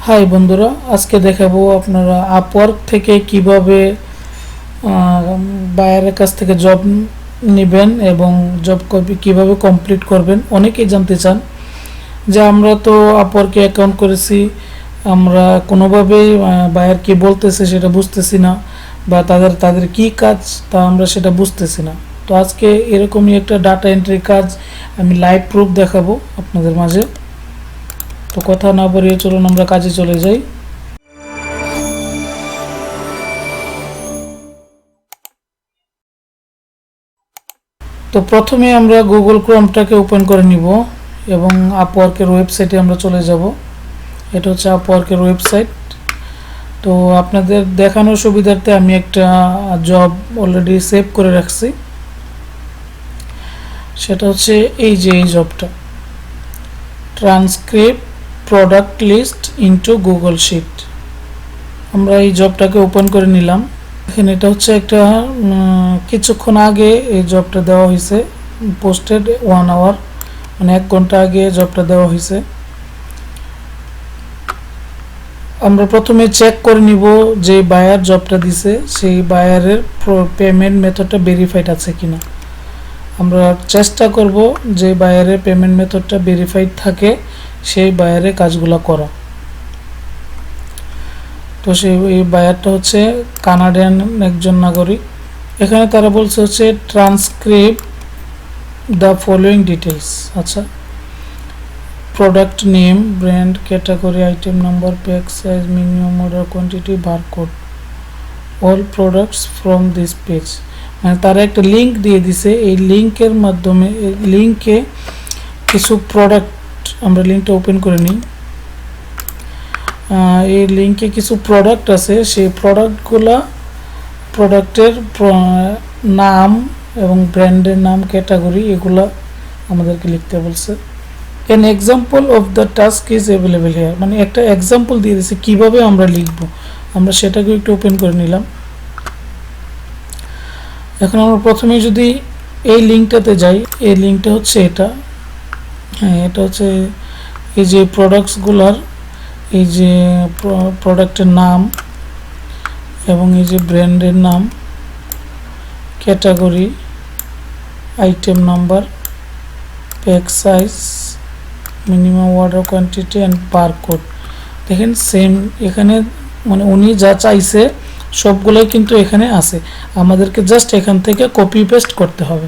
High বন্ধুরা, আজকে দেখাবো আপনারা আপওয়ার্ক থেকে কিভাবে বায়ারের কাছ থেকে জব নেবেন এবং জব কিভাবে কমপ্লিট করবেন। অনেকেই জানতে চান যে আমরা তো আপওয়ার্কে অ্যাকাউন্ট করেছি, আমরা কোনোভাবেই বায়ার কি বলতেছে সেটা বুঝতেছি না, বা তাদের কি কাজ তা আমরা সেটা বুঝতেছি না। তো আজকে এরকমই একটা ডাটা এন্ট্রি কাজ আমি লাইভ প্রুফ দেখাবো আপনাদের মাঝে। তো কথা না বাড়িয়ে চলুন আমরা কাজে চলে যাই। তো প্রথমে আমরা গুগল ক্রোমটাকে ওপেন করে নিব এবং আপওয়ার্কের ওয়েবসাইটে আমরা চলে যাব। এটা হচ্ছে আপওয়ার্কের ওয়েবসাইট। তো আপনাদের দেখানোর সুবিধার্থে আমি একটা জব অলরেডি সেভ করে রাখছি। সেটা হচ্ছে এই জবটা, transcript product list into Google sheet. আমরা এই জবটাকে ওপেন করে নিলাম। এখানে এটা হচ্ছে একটা কিছুক্ষণ আগে এই জবটা দেওয়া হয়েছে, পোস্টেড 1 আওয়ার, মানে 1 ঘন্টা আগে জবটা দেওয়া হয়েছে। আমরা প্রথমে চেক করে নিব যে বায়ার জবটা দিছে সেই বায়ারের পেমেন্ট মেথডটা ভেরিফাইড আছে কিনা। আমরা চেষ্টা করব যে বায়ারের পেমেন্ট মেথডটা ভেরিফাইড থাকে সেই বায়ারের কাজগুলো করা। তো এই বায়ারটা হচ্ছে কানাডিয়ান একজন নাগরিক। এখানে তারা বলছে হচ্ছে ট্রান্সক্রিপ্ট দ্য ফলোয়িং ডিটেলস। আচ্ছা, product name, brand, category, item number, pack size, minimum order quantity, barcode, all products from this page. মানে তারা একটা লিঙ্ক দিয়ে দিছে, এই লিঙ্কের মাধ্যমে লিঙ্কে কিছু প্রোডাক্ট, আমরা লিঙ্কটা ওপেন করে নিই। এই লিঙ্কে কিছু প্রোডাক্ট আছে, সেই প্রোডাক্টের নাম এবং ব্র্যান্ডের নাম, ক্যাটাগরি, এগুলা আমাদেরকে লিখতে বলছে। An example of the task is available here, মানে একটা এক্সাম্পল দিয়ে দিয়েছে কীভাবে আমরা লিখব। আমরা সেটাকে একটু ওপেন করে নিলাম। এখন আমরা প্রথমে যদি এই লিঙ্কটাতে যাই, এই লিঙ্কটা হচ্ছে এটা, হ্যাঁ এটা হচ্ছে এই যে প্রোডাক্টসগুলার, এই যে প্রোডাক্টের নাম এবং এই যে ব্র্যান্ডের নাম, category, item number, pack size, minimum order quantity and barcode. দেখেন সেম এখানে, মানে উনি যা চাইছে সবগুলোই কিন্তু এখানে আছে, আমাদেরকে জাস্ট এখান থেকে কপি পেস্ট করতে হবে।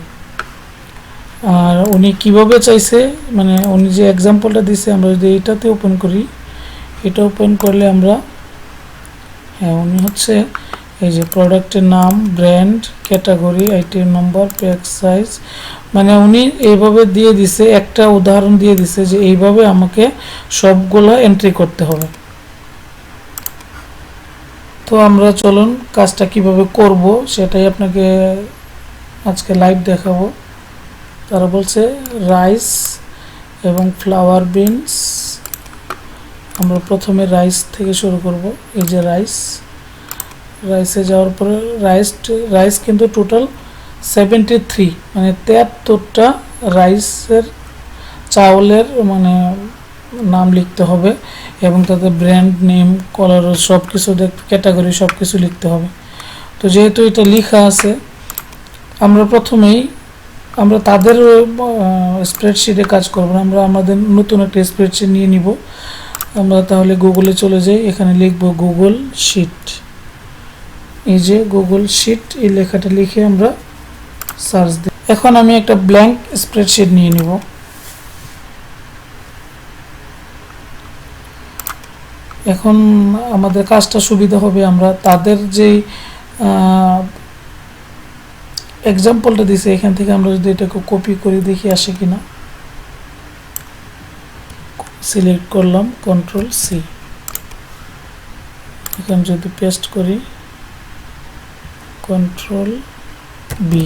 আর উনি কিভাবে চাইছে, মানে উনি যে এক্সাম্পলটা দিছে, আমরা যদি এইটাতে ওপেন করি, এটা ওপেন করলে আমরা, হ্যাঁ উনি হচ্ছে এই যে প্রোডাক্টের নাম, brand, category, item number, pack size, মানে উনি এইভাবে দিয়ে দিছে, একটা উদাহরণ দিয়ে দিছে যে এইভাবে আমাকে সবগুলা এন্ট্রি করতে হবে। তো আমরা চলুন কাজটা কিভাবে করব সেটাই আপনাকে আজকে লাইভ দেখাবো। তারা বলছে রাইস এবং ফ্লাওয়ার বিনস। আমরা প্রথমে রাইস থেকে শুরু করব। এই যে রাইসে যাওয়ার পরে রাইস কিন্তু টোটাল 73, মানে 73টা রাইসের চাউলের মানে নাম লিখতে হবে এবং তাদের ব্র্যান্ড নেম, কালার, সব কিছু, ক্যাটাগরি সব কিছু লিখতে হবে। তো যেহেতু এটা লেখা আছে, আমরা প্রথমেই তাদের স্প্রেডশিটে কাজ করব না, আমরা আমাদের নতুন একটা স্প্রেডশিট নিয়ে নিব। আমরা তাহলে গুগলে চলে যাই, এখানে লিখব গুগল শিট। এই যে গুগল শিট, এই লেখাটা লিখে আমরা সার্চ দিই। এখন আমি একটা ব্ল্যাঙ্ক স্প্রেডশিট নিয়ে নিব। এখন আমাদের কাজটা সুবিধা হবে, আমরা তাদের যে এক্সাম্পলটা দিছে এখান থেকে আমরা যদি এটাকে কপি করে দেখি আসে কিনা। সিলেক্ট করলাম, কন্ট্রোল সি, এখানে যদি পেস্ট করি, কন্ট্রোল বি,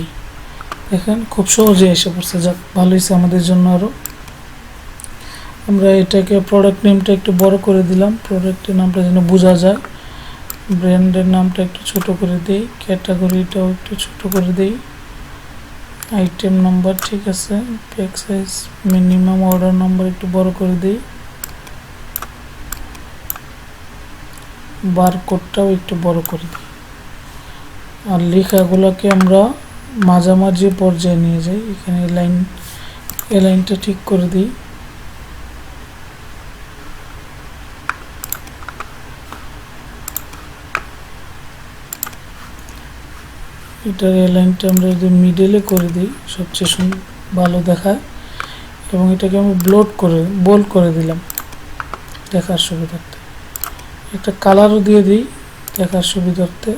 দেখেন খুব সহজে এসে পড়ছে। যাক, ভালো হয়েছে আমাদের জন্য। আরও আমরা এটাকে প্রোডাক্ট নেমটা একটু বড় করে দিলাম, প্রোডাক্টের নামটা যেন বোঝা যায়, ব্র্যান্ডের নামটা একটু ছোট করে দিই, ক্যাটাগরিটাও একটু ছোট করে দিই, আইটেম নাম্বার ঠিক আছে, pack size, minimum order number একটু বড় করে দিই, বারকোডটাও একটু বড় করে দিই, আর লেখাগুলোকে আমরা মাঝামাঝি পর্যায়ে নিয়ে যাই। এখানে এই লাইনটা ঠিক করে দিই। এটার এই লাইনটা আমরা যদি মিডলে করে দিই সবচেয়ে ভালো দেখায়, এবং এটাকে আমরা বোল্ড করে দিলাম দেখার সুবিধার্থে। একটা কালারও দিয়ে দিই দেখার সুবিধার্থে।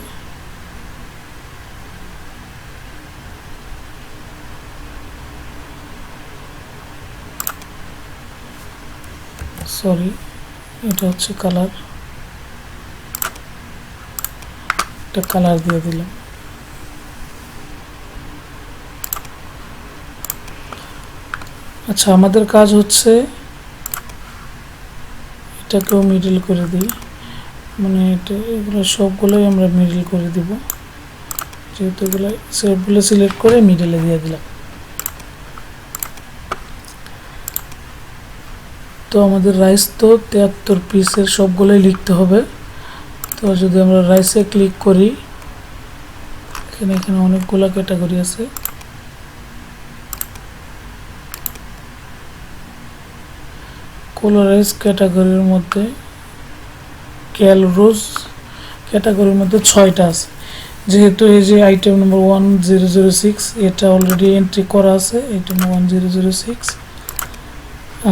সরি, এটা হচ্ছে কালার, একটা কালার দিয়ে দিলাম। আচ্ছা, আমাদের কাজ হচ্ছে এটাকেও মিডল করে দিই, মানে এগুলো সবগুলোই আমরা মিডল করে দিব, যেহেতু এগুলো সবগুলো সিলেক্ট করে মিডলে দিয়ে দিলাম। তো আমাদের রাইস তো 73 পিসের সবগুলোই লিখতে হবে। তো যদি আমরা রাইসে ক্লিক করি, এখানে অনেকগুলো ক্যাটাগরি আছে। কোলোরাইজ ক্যাটাগরির মধ্যে ক্যালরোজ ক্যাটাগরির মধ্যে 6টা আছে। যেহেতু এই যে আইটেম নম্বর 1006 এটা অলরেডি এন্ট্রি করা আছে, আইটেম 1006,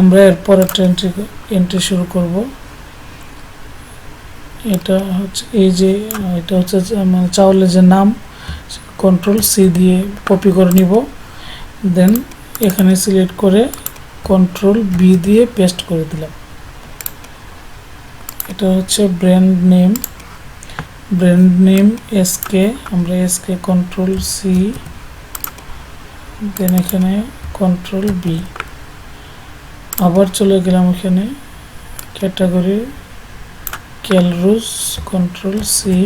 আমরা এরপর একটা এন্ট্রি শুরু করব। এটা হচ্ছে এটা হচ্ছে মানে চাউলের যে নাম, কন্ট্রোল সি দিয়ে কপি করে নিব, দেন এখানে সিলেক্ট করে কন্ট্রোল বি দিয়ে পেস্ট করে দিলাম। এটা হচ্ছে ব্র্যান্ড নেম এসকে, আমরা এসকে কন্ট্রোল সি, দেন এখানে কন্ট্রোল বি, আবার চলে গেলাম এখানে ক্যাটাগরি ক্যালরোজ, কন্ট্রোল সি,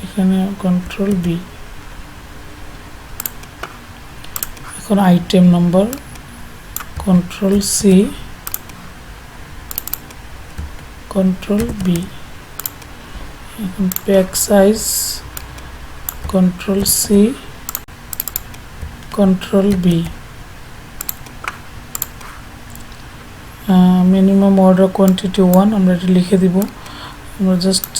এখানে কন্ট্রোল বি। এখন item number control C, control B, এখন pack size control C, control B, minimum order quantity 1 আমরা এটা লিখে দিব। আমরা জাস্ট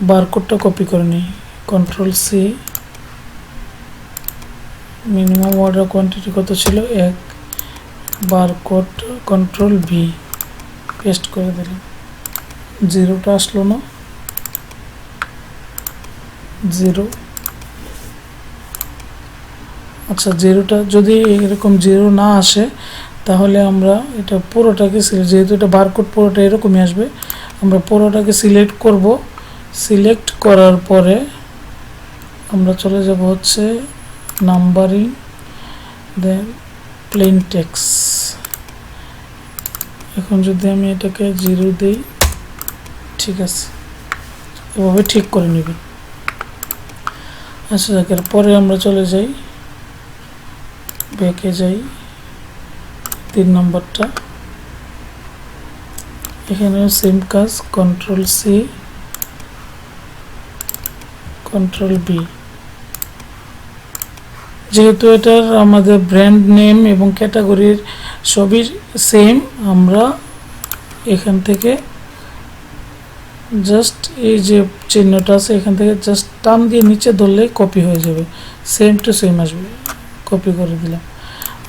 বারকোডটা কপি করে নিই, control C, minimum order quantity কত ছিল 1, বারকোড কন্ট্রোল ভি পেস্ট করে দিলাম। জিরোটা আসলো না, 0। আচ্ছা, জিরোটা যদি এরকম জিরো না আসে তাহলে আমরা এটা পুরোটাকে যেহেতু এটা বারকোড পুরোটা এরকমই আসবে, আমরা পুরোটাকে সিলেক্ট করব। সিলেক্ট করার পরে আমরা চলে যাব হচ্ছে নাম্বারিং, দেন প্লেন টেক্সট। এখন যদি আমি এটাকে 0 দিই, ঠিক আছে, এভাবে ঠিক করে নিবি। আচ্ছা, এরপরে আমরা চলে যাই, ব্যাকে যাই, 3 নম্বরটা, এখানেও সেম কাজ, কন্ট্রোল সি, কন্ট্রোল বি। যেহেতু এটার আমাদের ব্র্যান্ড নেম এবং ক্যাটাগরির সবই সেম, আমরা এখান থেকে জাস্ট এই যে চিহ্নটা আছে এখান থেকে জাস্ট টান দিয়ে নিচে ধরলেই কপি হয়ে যাবে, সেম টু সেম আসবে। কপি করে দিলাম।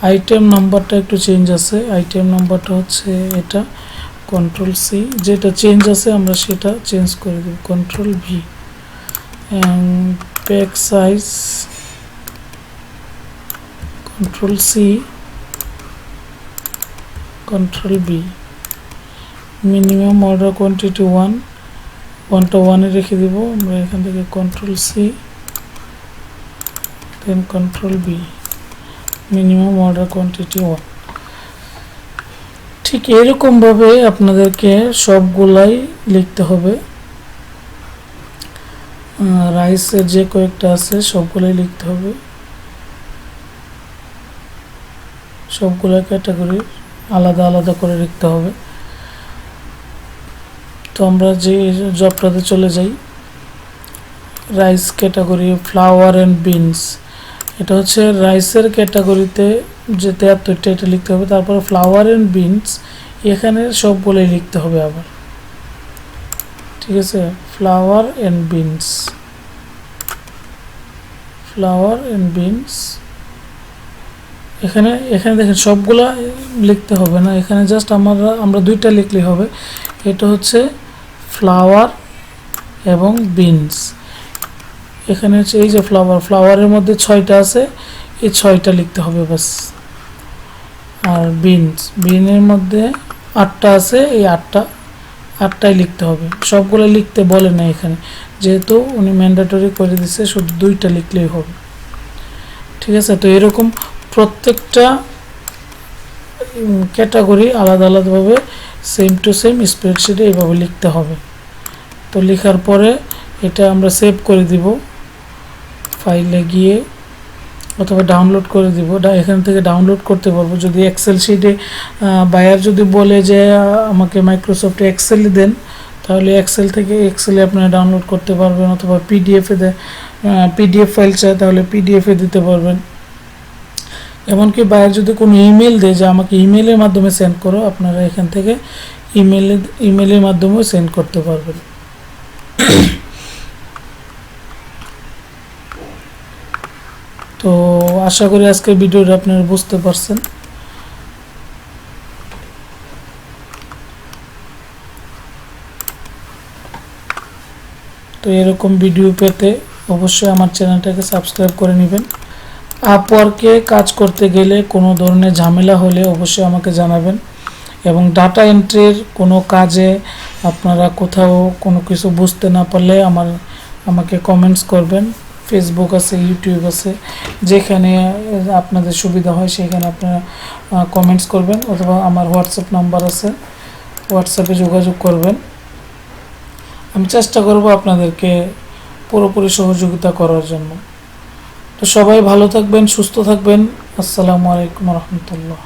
আইটেম নাম্বারটা একটু চেঞ্জ আছে, আইটেম নাম্বারটা হচ্ছে এটা, কন্ট্রোল সি, যেটা চেঞ্জ আছে আমরা সেটা চেঞ্জ করে দেব, control V. Pack size control C, control B, minimum order quantity 1টা 1-এ রেখে দিব আমরা, এখান থেকে control C, then control B, minimum order quantity 1। ঠিক এরকমভাবে আপনাদেরকে সবগুলাই লিখতে হবে। রাইসের যে কয়েকটা আছে সবগুলাই লিখতে হবে, সবগুলো ক্যাটাগরি আলাদা আলাদা করে লিখতে হবে। তো আমরা যে জবটাতে চলে যাই, rice category flower and beans, এটা হচ্ছে রাইসের ক্যাটাগরিতে যে 73টা এটা লিখতে হবে। তারপরে ফ্লাওয়ার অ্যান্ড বিনস এখানে সবগুলোই লিখতে হবে আবার, ঠিক আছে। Flower and beans, flower and beans এখানে দেখেন সবগুলা লিখতে হবে না, এখানে জাস্ট আমরা দুইটা লিখলেই হবে। এটা হচ্ছে ফ্লাওয়ার এবং বিনস। এখানে হচ্ছে এই যে ফ্লাওয়ারের মধ্যে 6টা আছে, এই 6টা লিখতে হবে বাস। আর বিনের মধ্যে 8টা আছে, এই 8টাই লিখতে হবে, সবগুলো লিখতে বলে না এখানে, যেহেতু উনি ম্যান্ডেটরি করে দিচ্ছে, শুধু 2টা লিখলেই হবে, ঠিক আছে। তো এরকম প্রত্যেকটা ক্যাটাগরি আলাদা আলাদাভাবে সেম টু সেম স্প্রেডশিটে এইভাবে লিখতে হবে। তো লেখার পরে এটা আমরা সেভ করে দিব ফাইলে গিয়ে, অথবা ডাউনলোড করে দিব, এখান থেকে ডাউনলোড করতে পারবো। যদি এক্সেল শিটে বায়ার যদি বলে যে আমাকে মাইক্রোসফট এক্সেল দেন, তাহলে এক্সেলে আপনারা ডাউনলোড করতে পারবেন, অথবা পিডিএফ ফাইল চায় তাহলে পিডিএফে দিতে পারবেন। এমনকি বায়ার যদি কোনো ইমেল দেয় যে আমাকে ইমেলের মাধ্যমে সেন্ড করো, আপনারা এখান থেকে ইমেলের মাধ্যমেও সেন্ড করতে পারবেন। তো আশা করি আজকের ভিডিওটা আপনারা বুঝতে পারছেন। তো এরকম ভিডিও পেতে অবশ্যই আমার চ্যানেলটাকে সাবস্ক্রাইব করে নেবেন। আপওয়ার্কে কাজ করতে গেলে কোনো ধরনের ঝামেলা হলে অবশ্যই আমাকে জানাবেন, এবং ডাটা এন্ট্রির কোনো কাজে আপনারা কোথাও কোনো কিছু বুঝতে না পারলে আমাকে কমেন্টস করবেন। ফেসবুক আছে, ইউটিউব আছে, যেখানে আপনাদের সুবিধা হয় সেখানে আপনারা কমেন্টস করবেন, অথবা আমার হোয়াটসঅ্যাপ নাম্বার আছে, হোয়াটসঅ্যাপে যোগাযোগ করবেন। আমি চেষ্টা করব আপনাদেরকে পুরোপুরি সহযোগিতা করার জন্য। তো সবাই ভালো থাকবেন, সুস্থ থাকবেন। আসসালামু আলাইকুম রহমতুল্লাহ।